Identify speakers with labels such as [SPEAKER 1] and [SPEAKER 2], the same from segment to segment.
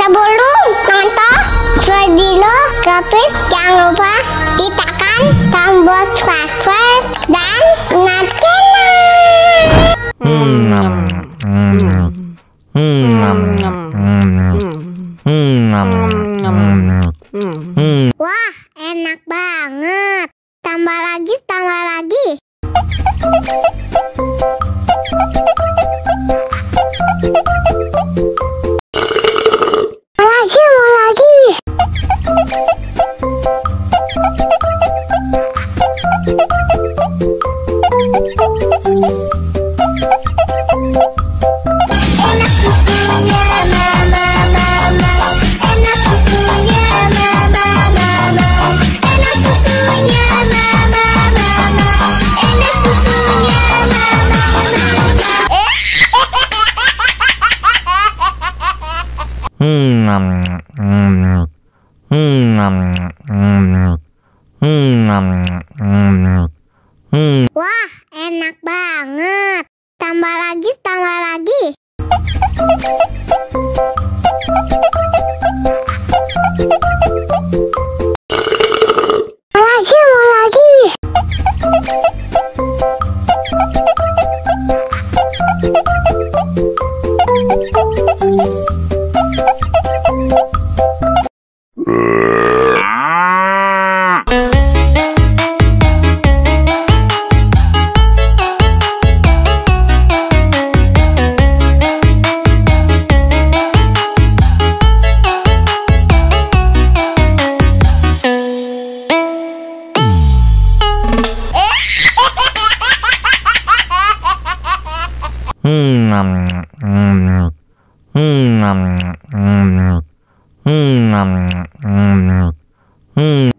[SPEAKER 1] Sebelum nonton video Kepit, jangan lupa tekan tombol subscribe dan nyalakan. Wah, enak banget. Tambah lagi, tambah lagi. Mau lagi. Enak susunya mama, enak susunya mama, enak susunya mama, enak susunya Wah, enak banget. Tambah lagi, tambah lagi. Mau lagi.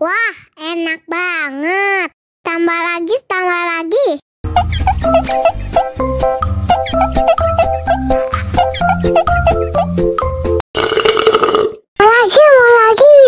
[SPEAKER 1] Wah, enak banget. Tambah lagi, tambah lagi. Mau lagi.